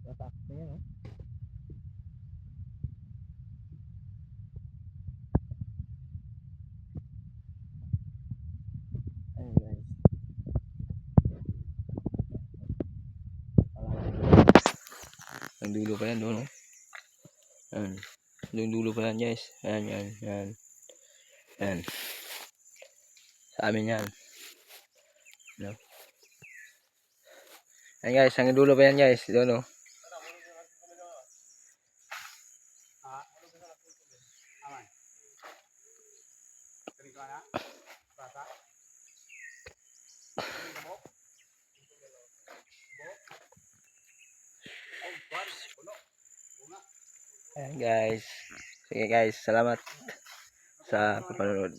Tatak na yan, oh. Ayun guys. Ang dulo pa yan doon, oh. Ayan. Yung dulo pa yan guys. Ayan, yan, yan. Ayan. Sa amin yan. No? Ayan guys, ang dulo pa yan guys. Doon, oh. Ayan guys. Sige guys, salamat sa panonood.